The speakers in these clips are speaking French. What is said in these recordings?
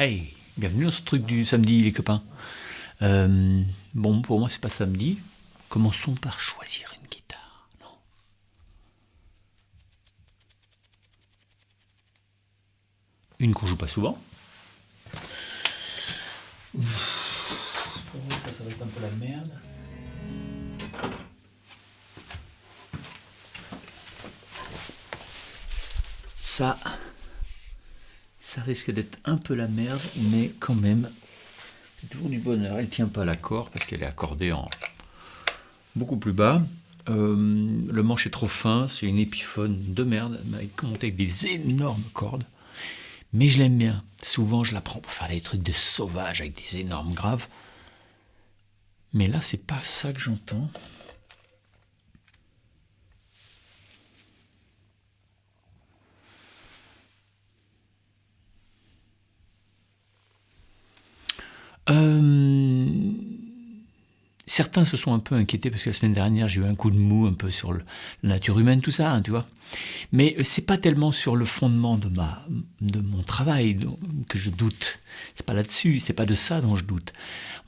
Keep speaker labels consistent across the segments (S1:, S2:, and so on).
S1: Hey, bienvenue dans ce truc du samedi, les copains. Bon, pour moi, c'est pas samedi. Commençons par choisir une guitare. Non. Une qu'on joue pas souvent. Ça va être un peu la merde. Ça risque d'être un peu la merde, mais quand même, c'est toujours du bonheur. Elle tient pas l'accord parce qu'elle est accordée en beaucoup plus bas. Le manche est trop fin, c'est une épiphone de merde, montée avec des énormes cordes. Mais je l'aime bien. Souvent, je la prends pour faire des trucs de sauvage avec des énormes graves. Mais là, c'est pas ça que j'entends. Certains se sont un peu inquiétés parce que la semaine dernière, j'ai eu un coup de mou un peu sur la nature humaine, tout ça, hein, tu vois. Mais c'est pas tellement sur le fondement de mon travail que je doute. C'est pas là-dessus, c'est pas de ça dont je doute.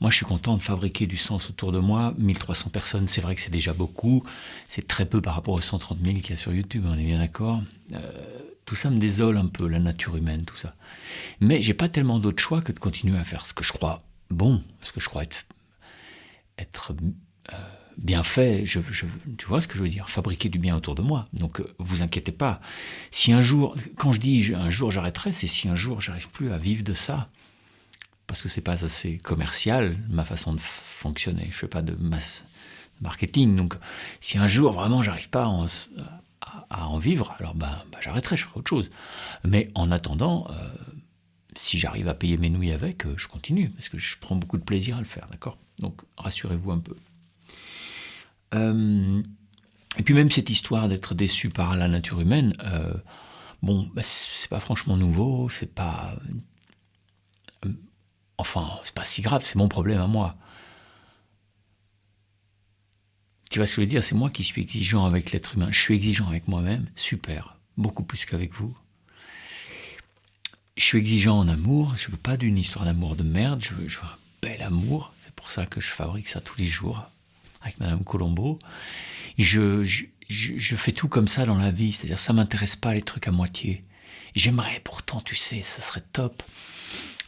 S1: Moi, je suis content de fabriquer du sens autour de moi. 1300 personnes, c'est vrai que c'est déjà beaucoup. C'est très peu par rapport aux 130 000 qu'il y a sur YouTube, on est bien d'accord. Tout ça me désole un peu, la nature humaine, tout ça. Mais j'ai pas tellement d'autre choix que de continuer à faire ce que je crois bon, ce que je crois être bien fait, tu vois ce que je veux dire, fabriquer du bien autour de moi. Donc vous inquiétez pas. Si un jour, quand je dis un jour j'arrêterai, c'est si un jour j'arrive plus à vivre de ça, parce que c'est pas assez commercial ma façon de fonctionner. Je fais pas de marketing, donc si un jour vraiment j'arrive pas à en vivre, alors j'arrêterai, je ferai autre chose. Mais en attendant, si j'arrive à payer mes nouilles avec, je continue, parce que je prends beaucoup de plaisir à le faire, d'accord ? Donc rassurez-vous un peu. Et puis même cette histoire d'être déçu par la nature humaine, c'est pas franchement nouveau, c'est pas... Enfin, c'est pas si grave, c'est mon problème à moi. Tu vois ce que je veux dire ? C'est moi qui suis exigeant avec l'être humain. Je suis exigeant avec moi-même, super, beaucoup plus qu'avec vous. Je suis exigeant en amour, je veux pas d'une histoire d'amour de merde, je veux un bel amour. C'est pour ça que je fabrique ça tous les jours avec Madame Colombo. Je fais tout comme ça dans la vie, c'est-à-dire ça m'intéresse pas les trucs à moitié. J'aimerais pourtant, tu sais, ça serait top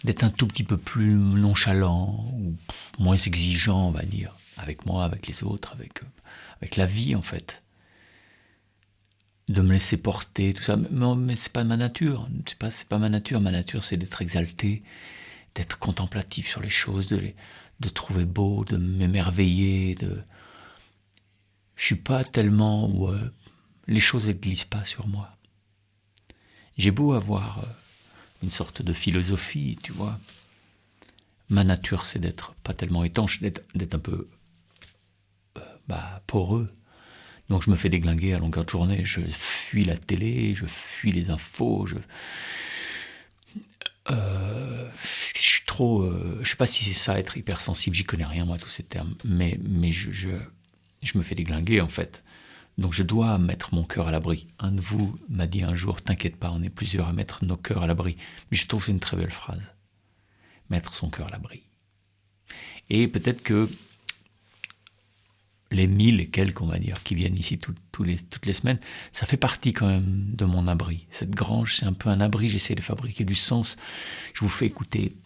S1: d'être un tout petit peu plus nonchalant ou moins exigeant, on va dire, avec moi, avec les autres, avec la vie en fait. De me laisser porter, tout ça, mais c'est pas ma nature. C'est pas ma nature. Ma nature, c'est d'être exalté, d'être contemplatif sur les choses, de trouver beau, de m'émerveiller, je suis pas tellement... les choses ne glissent pas sur moi. J'ai beau avoir une sorte de philosophie, tu vois. Ma nature, c'est d'être pas tellement étanche, d'être un peu poreux. Donc je me fais déglinguer à longueur de journée. Je fuis la télé, je fuis les infos, je suis trop... je sais pas si c'est ça, être hypersensible, j'y connais rien moi, tous ces termes. Mais je me fais déglinguer en fait. Donc je dois mettre mon cœur à l'abri. Un de vous m'a dit un jour, t'inquiète pas, on est plusieurs à mettre nos cœurs à l'abri. Mais je trouve que c'est une très belle phrase. Mettre son cœur à l'abri. Et peut-être que les 1000 et quelques, on va dire, qui viennent ici toutes les semaines, ça fait partie quand même de mon abri. Cette grange, c'est un peu un abri, j'essaie de fabriquer du sens. Je vous fais écouter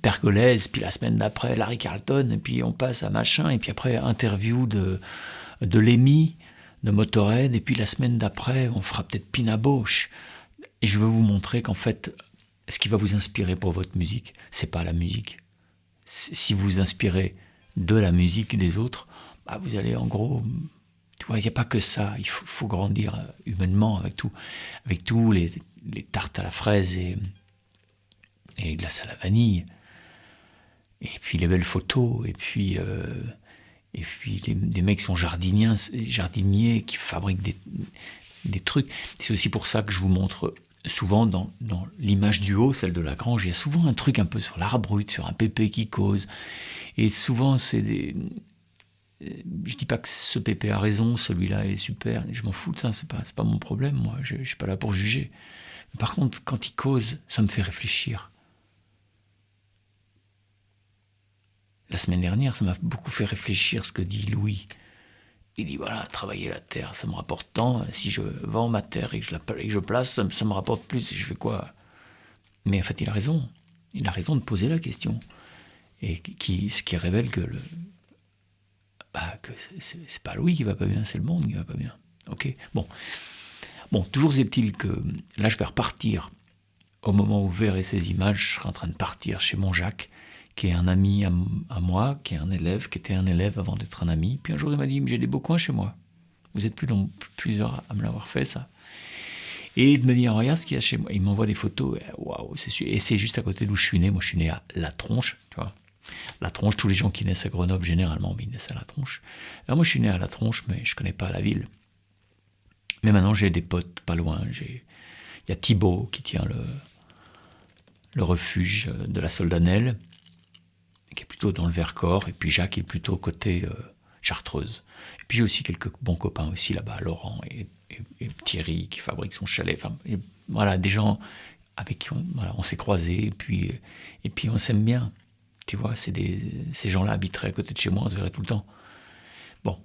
S1: Pergolèse, puis la semaine d'après, Larry Carlton, et puis on passe à machin, et puis après, interview de Lemmy, de Motorhead, et puis la semaine d'après, on fera peut-être Pina Bausch. Et je veux vous montrer qu'en fait, ce qui va vous inspirer pour votre musique, c'est pas la musique. Si vous vous inspirez de la musique des autres, vous allez en gros... Tu vois, il n'y a pas que ça. Il faut grandir humainement avec tous les tartes à la fraise et les glaces à la vanille. Et puis les belles photos, et puis des mecs qui sont jardiniers qui fabriquent des trucs. C'est aussi pour ça que je vous montre souvent dans l'image du haut, celle de la grange, il y a souvent un truc un peu sur l'arbre brut, sur un pépé qui cause. Et souvent, c'est des... Je dis pas que ce pépé a raison, celui-là est super, je m'en fous de ça, c'est pas mon problème, moi, je suis pas là pour juger. Mais par contre, quand il cause, ça me fait réfléchir. la semaine dernière, ça m'a beaucoup fait réfléchir ce que dit Louis. Il dit voilà, travailler la terre, ça me rapporte tant. Si je vends ma terre et que je place, ça me rapporte plus. Et je fais quoi? Mais en fait, il a raison. Il a raison de poser la question. Et ce qui révèle que que c'est pas Louis qui va pas bien, c'est le monde qui va pas bien. Ok. Bon, toujours est-il que là, je vais repartir. Au moment où vous verrez ces images, je serai en train de partir chez mon Jacques, qui est un ami à moi, qui est un élève, qui était un élève avant d'être un ami. Puis un jour, il m'a dit, j'ai des beaux coins chez moi. Vous êtes plusieurs à me l'avoir fait, ça. Et de me dire, regarde ce qu'il y a chez moi. Il m'envoie des photos, waouh, c'est sûr. Et c'est juste à côté d'où je suis né. Moi, je suis né à La Tronche, tu vois. La Tronche, tous les gens qui naissent à Grenoble, généralement, ils naissent à La Tronche. Alors moi, je suis né à La Tronche, mais je connais pas la ville. Mais maintenant, j'ai des potes pas loin. Il y a Thibaut qui tient le refuge de la Soldanelle, qui est plutôt dans le Vercors, et puis Jacques qui est plutôt côté Chartreuse. Et puis j'ai aussi quelques bons copains aussi là-bas, Laurent et Thierry qui fabrique son chalet. Enfin, voilà, des gens avec qui on s'est croisés, et puis on s'aime bien. Tu vois, ces gens-là habiteraient à côté de chez moi, on se verrait tout le temps. Bon.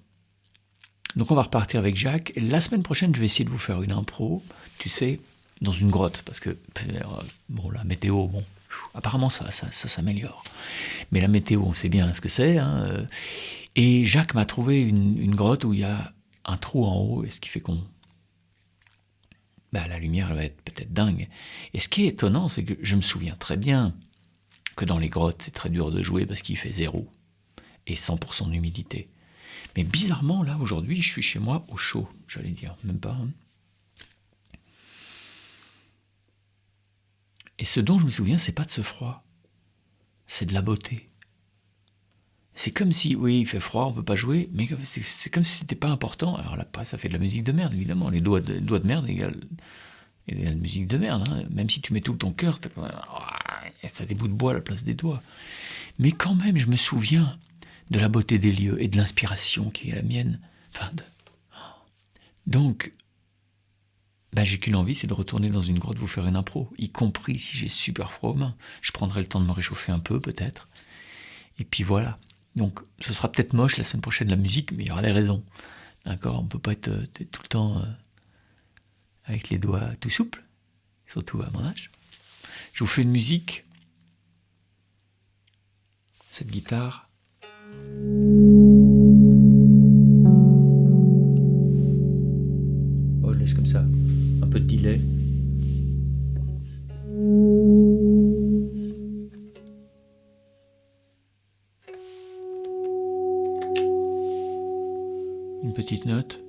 S1: Donc on va repartir avec Jacques. Et la semaine prochaine, je vais essayer de vous faire une impro, tu sais, dans une grotte, parce que, la météo, apparemment ça s'améliore. Mais la météo, on sait bien ce que c'est. Hein. Et Jacques m'a trouvé une grotte où il y a un trou en haut, et ce qui fait la lumière elle va être peut-être dingue. Et ce qui est étonnant, c'est que je me souviens très bien que dans les grottes, c'est très dur de jouer parce qu'il fait 0 et 100% d'humidité. Mais bizarrement, là, aujourd'hui, je suis chez moi au chaud, j'allais dire, même pas. Hein. Et ce dont je me souviens, c'est pas de ce froid, c'est de la beauté. C'est comme si, oui, il fait froid, on peut pas jouer, mais c'est comme si c'était pas important. Alors là, ça fait de la musique de merde, évidemment. Les doigts de merde égale musique de merde. Hein. Même si tu mets tout ton cœur, t'as des bouts de bois à la place des doigts. Mais quand même, je me souviens de la beauté des lieux et de l'inspiration qui est la mienne. Donc, j'ai qu'une envie, c'est de retourner dans une grotte, vous faire une impro, y compris si j'ai super froid aux mains. Je prendrai le temps de me réchauffer un peu, peut-être. Et puis voilà. Donc, ce sera peut-être moche la semaine prochaine, la musique, mais il y aura des raisons. D'accord? On peut pas être tout le temps avec les doigts tout souples, surtout à mon âge. Je vous fais une musique. Cette guitare. Je laisse comme ça. Un peu de delay. Une petite note.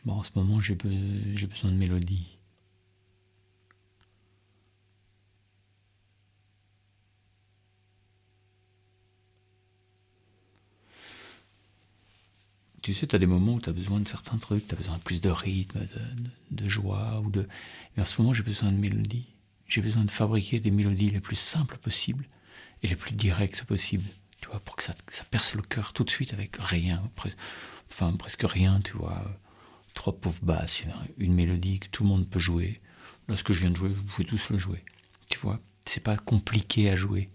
S1: Bon, en ce moment, j'ai besoin de mélodie. Tu sais, tu as des moments où tu as besoin de certains trucs, tu as besoin de plus de rythme, de joie, mais en ce moment, j'ai besoin de mélodie. J'ai besoin de fabriquer des mélodies les plus simples possibles et les plus directes possibles, tu vois, pour que ça perce le cœur tout de suite avec rien, presque rien, tu vois. 3 pauvres basses, une mélodie que tout le monde peut jouer. Là, ce que je viens de jouer, vous pouvez tous le jouer, tu vois. C'est pas compliqué à jouer.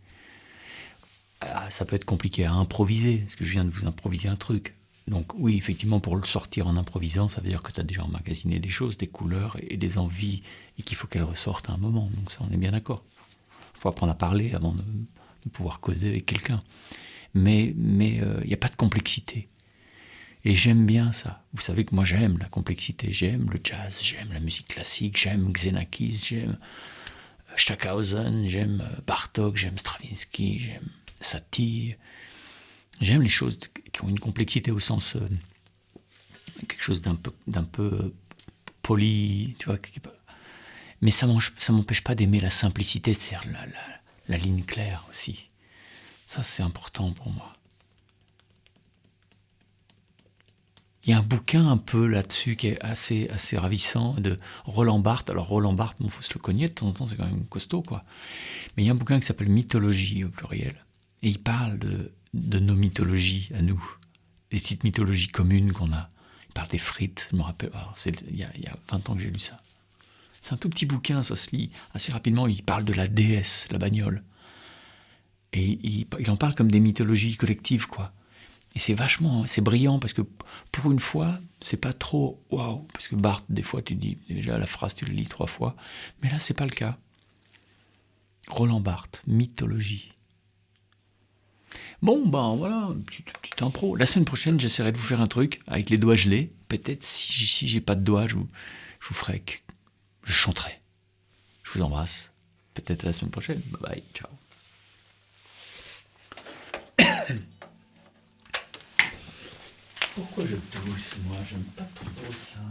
S1: Ça peut être compliqué à improviser, parce que je viens de vous improviser un truc. Donc oui, effectivement, pour le sortir en improvisant, ça veut dire que tu as déjà emmagasiné des choses, des couleurs et des envies, et qu'il faut qu'elles ressortent à un moment. Donc ça, on est bien d'accord. Il faut apprendre à parler avant de pouvoir causer avec quelqu'un. Mais il n'y a pas de complexité. Et j'aime bien ça. Vous savez que moi, j'aime la complexité. J'aime le jazz, j'aime la musique classique, j'aime Xenakis, j'aime Stockhausen, j'aime Bartók, j'aime Stravinsky, j'aime Satie. J'aime les choses qui ont une complexité au sens quelque chose d'un peu poli, tu vois. Mais ça m'empêche pas d'aimer la simplicité, c'est-à-dire la ligne claire aussi. Ça, c'est important pour moi. Il y a un bouquin un peu là-dessus qui est assez ravissant de Roland Barthes. Alors Roland Barthes, faut se le cogner de temps en temps, c'est quand même costaud, quoi. Mais il y a un bouquin qui s'appelle Mythologie au pluriel. Et il parle de nos mythologies à nous, des petites mythologies communes qu'on a. Il parle des frites, je me rappelle, il y a 20 ans que j'ai lu ça. C'est un tout petit bouquin, ça se lit assez rapidement. Il parle de la déesse, la bagnole. Et il en parle comme des mythologies collectives, quoi. Et c'est brillant, parce que pour une fois, c'est pas trop waouh. Parce que Barthes, des fois, tu dis, déjà la phrase, tu la lis 3 fois. Mais là, c'est pas le cas. Roland Barthes, mythologie. Bon, ben voilà, petite impro. La semaine prochaine, j'essaierai de vous faire un truc avec les doigts gelés. Peut-être si j'ai pas de doigts, je vous ferai que je chanterai. Je vous embrasse. Peut-être à la semaine prochaine. Bye bye, ciao. Pourquoi je tousse, moi? J'aime pas trop ça.